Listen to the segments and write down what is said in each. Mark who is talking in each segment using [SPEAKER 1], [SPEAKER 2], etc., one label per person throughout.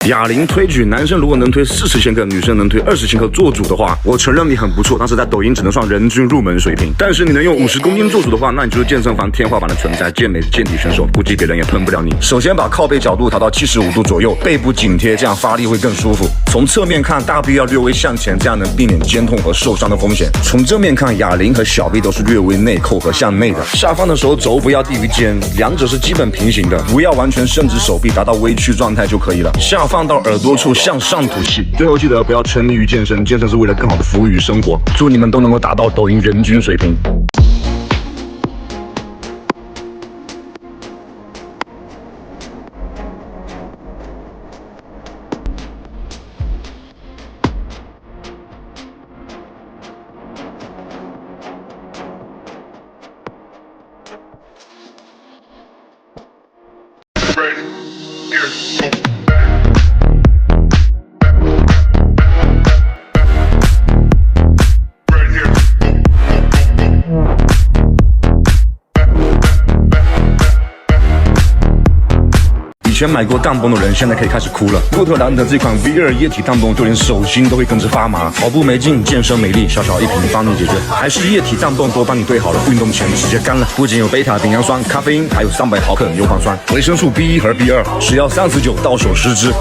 [SPEAKER 1] 哑铃推举，男生如果能推40千克，女生能推20千克做主的话，我承认你很不错，但是在抖音只能算人均入门水平。但是你能用50公斤做主的话，那你就是健身房天花板的存在，健美健体选手，估计别人也喷不了你。首先把靠背角度调到75度左右，背部紧贴，这样发力会更舒服。从侧面看，大臂要略微向前，这样能避免肩痛和受伤的风险。从正面看，哑铃和小臂都是略微内扣和向内的。下方的时候肘不要低于肩，两者是基本平行的，不要完全伸直手臂，达到微屈状态就可以了。下放到耳朵处向上吐气。最后记得不要沉溺于健身，健身是为了更好的服务于生活。祝你们都能够达到抖音人均水平。以前买过当泵的人，现在可以开始哭了。洛特兰的这款 V2 液体当泵，就连手心都会跟着发麻。跑步没劲，健身没力，小小一瓶帮你解决。还是液体当泵都帮你兑好了，运动前直接干了。不仅有贝塔丁氨酸、咖啡因，还有300毫克牛磺酸、维生素 B1 和 B2，只要39到手10支。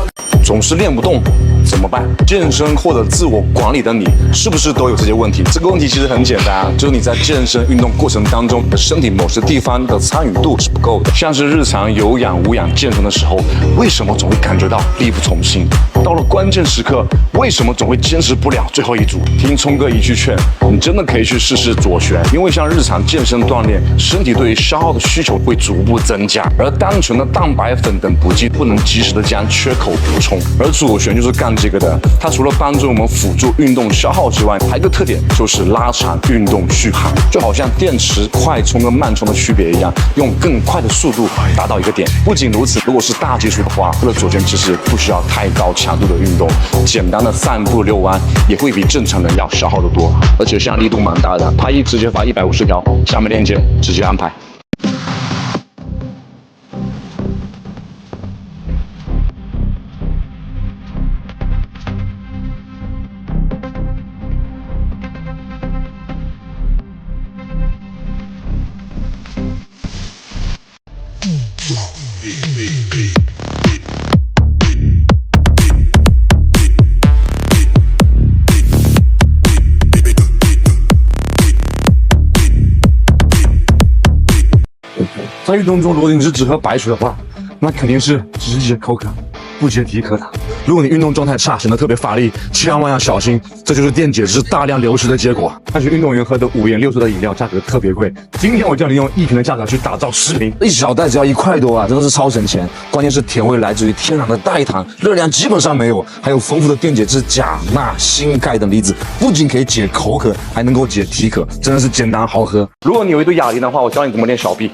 [SPEAKER 1] 总是练不动怎么办？健身或者自我管理的你，是不是都有这些问题？这个问题其实很简单，就是你在健身运动过程当中，身体某些地方的参与度是不够的。像是日常有氧、无氧健身的时候，为什么总会感觉到力不从心？到了关键时刻，为什么总会坚持不了最后一组？听聪哥一句劝，你真的可以去试试左旋，因为像日常健身锻炼，身体对于消耗的需求会逐步增加，而单纯的蛋白粉等补剂不能及时的将缺口补充。而左旋就是干这个的，它除了帮助我们辅助运动消耗之外，还有一个特点就是拉长运动续航，就好像电池快充跟慢充的区别一样，用更快的速度达到一个点。不仅如此，如果是大基础的话，或者左旋其实不需要太高强度的运动，简单的散步遛弯也会比正常人要消耗的多，而且像力度蛮大的，拍一直接发150条，下面链接直接安排。在运动中，如果你是只喝白水的话，那肯定是直接口渴，不解体渴的。如果你运动状态差，显得特别乏力，千万要小心，这就是电解质大量流失的结果。但是运动员喝的5颜6色的饮料价格特别贵，今天我叫你用1瓶的价格去打造10瓶，
[SPEAKER 2] 一小袋只要1块多啊，真的是超省钱。关键是甜味来自于天然的代糖，热量基本上没有，还有丰富的电解质钾、钠、锌、钙等离子，不仅可以解口渴，还能够解体渴，真的是简单好喝。
[SPEAKER 1] 如果你有一堆哑铃的话，我教你怎么练小臂。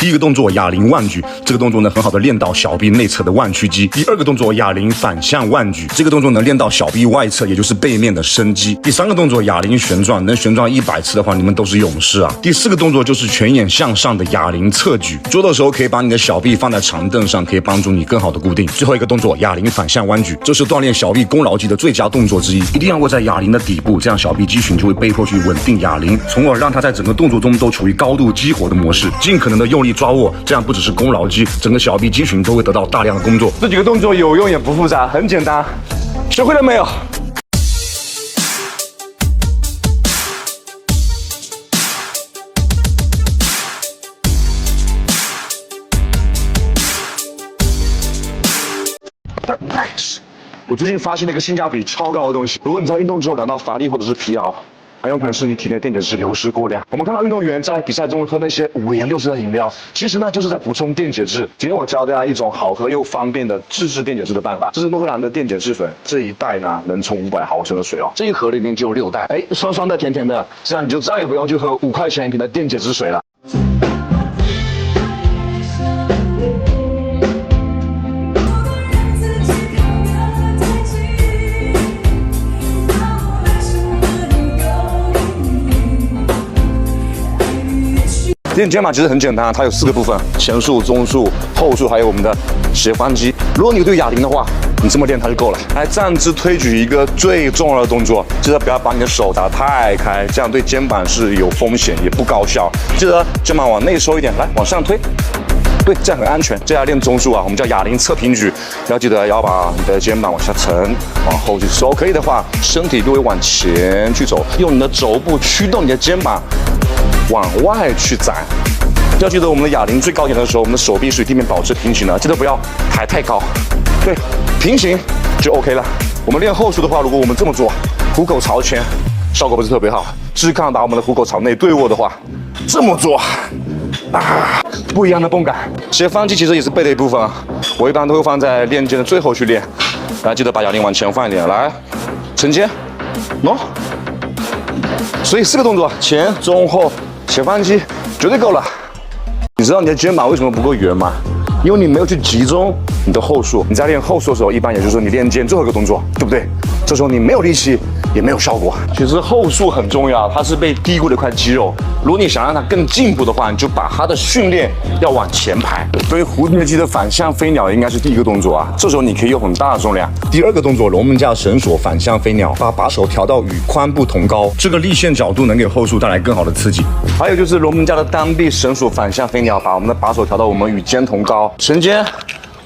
[SPEAKER 1] 第一个动作哑铃腕举，这个动作能很好的练到小臂内侧的腕屈肌。第二个动作哑铃反向腕举，这个动作能练到小臂外侧，也就是背面的伸肌。第三个动作哑铃旋转，能旋转100次的话，你们都是勇士啊。第四个动作就是全眼向上的哑铃侧举，做的时候可以把你的小臂放在长凳上，可以帮助你更好的固定。最后一个动作哑铃反向弯举，这是锻炼小臂功劳肌的最佳动作之一，一定要握在哑铃的底部，这样小臂肌群就会被迫去稳定哑铃，从而让它在整个动作中都处于高度激活的模式，尽可能的用力抓握，这样不只是功劳肌，整个小臂肌群都会得到大量的工作。这几个动作有用也不复杂，很简单，学会了没有？我最近发现了一个性价比超高的东西，如果你在运动之后感到乏力或者是疲劳，很有可能是你体内电解质流失过量。我们看到运动员在比赛中喝那些5颜6色的饮料，其实呢就是在补充电解质。今天我教大家一种好喝又方便的自制电解质的办法，这是诺克兰的电解质粉，这一袋呢能冲500毫升的水哦，这一盒里面就有6袋，酸酸的甜甜的，这样你就再也不用去喝5块钱一瓶的电解质水了。练肩膀其实很简单，它有4个部分：前束、中束、后束，还有我们的斜方肌。如果你对哑铃的话，你这么练它就够了。来，站姿推举一个最重要的动作，记得不要把你的手打太开，这样对肩膀是有风险，也不高效。记得肩膀往内收一点，来往上推。对，这样很安全。接下来练中束啊，我们叫哑铃侧平举，要记得要把你的肩膀往下沉，往后去收。可以的话，身体略微往前去走，用你的肘部驱动你的肩膀往外去展。要记得我们的哑铃最高点的时候，我们的手臂是与地面保持平行的，记得不要抬太高。对，平行就 OK 了。我们练后束的话，如果我们这么做，虎口朝前，效果不是特别好。支杠把我们的虎口朝内对握的话，这么做。不一样的泵感。斜方肌其实也是背的一部分啊，我一般都会放在练肩的最后去练。来，记得把哑铃往前放一点，来，承接，喏。所以4个动作，前、中、后，斜方肌绝对够了。你知道你的肩膀为什么不够圆吗？因为你没有去集中你的后束。你在练后束的时候，一般也就是说你练肩最后一个动作，对不对？这时候你没有力气，也没有效果。其实后束很重要，它是被低估的一块肌肉。如果你想让它更进步的话，你就把它的训练要往前排。所以蝴蝶肌的反向飞鸟应该是第1个动作啊，这时候你可以用很大的重量。第2个动作，龙门架绳索反向飞鸟，把手调到与髋部同高，这个立线角度能给后束带来更好的刺激。还有就是龙门架的单臂绳索反向飞鸟，把我们的把手调到我们与肩同高，承接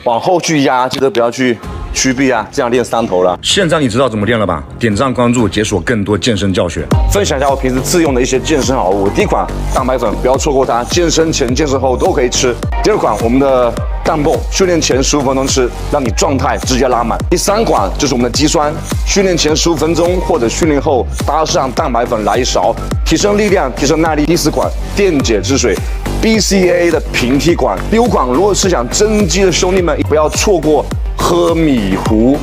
[SPEAKER 1] 往后去压，记得不要去屈臂啊，这样练3头了。现在你知道怎么练了吧？点赞关注，解锁更多健身教学。分享一下我平时自用的一些健身好物。第1款蛋白粉，不要错过它，健身前、健身后都可以吃。第2款我们的氮泵，训练前15分钟吃，让你状态直接拉满。第3款就是我们的肌酸，训练前15分钟或者训练后搭上蛋白粉来1勺，提升力量，提升耐力。第4款电解质水。BCAA 的平替款。第5款，如果是想增肌的兄弟们，不要错过喝米糊。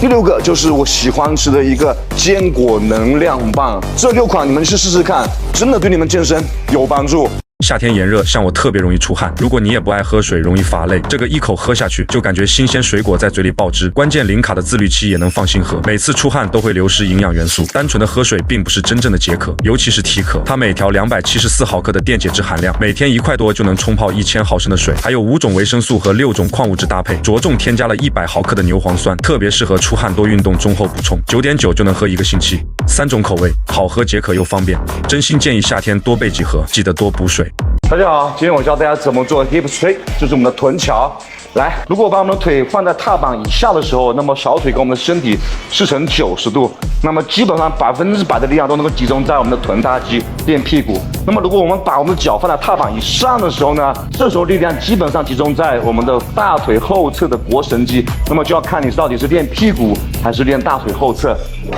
[SPEAKER 1] 第6个就是我喜欢吃的一个坚果能量棒。这6款你们去试试看，真的对你们健身有帮助。夏天炎热，像我特别容易出汗。如果你也不爱喝水，容易乏累，这个一口喝下去就感觉新鲜水果在嘴里爆汁。关键零卡的自律期也能放心喝，每次出汗都会流失营养元素。单纯的喝水并不是真正的解渴，尤其是体渴。它每条274毫克的电解质含量，每天1块多就能冲泡1000毫升的水，还有5种维生素和6种矿物质搭配，着重添加了100毫克的牛磺酸，特别适合出汗多运动中后补充。9.9就能喝1个星期，3种口味，好喝解渴又方便。真心建议夏天多备几盒，记得多补水。大家好，今天我教大家怎么做 hip straight， 就是我们的臀桥。来，如果把我们的腿放在踏板以下的时候，那么小腿跟我们的身体是成90度，那么基本上100%的力量都能够集中在我们的臀大肌练屁股。那么如果我们把我们的脚放在踏板以上的时候呢，这时候力量基本上集中在我们的大腿后侧的腘绳肌，那么就要看你到底是练屁股还是练大腿后侧。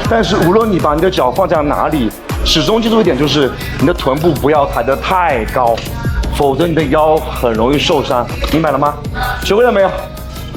[SPEAKER 1] 但是无论你把你的脚放在哪里，始终记住一点，就是你的臀部不要抬得太高，否则你的腰很容易受伤，明白了吗？学会了没有？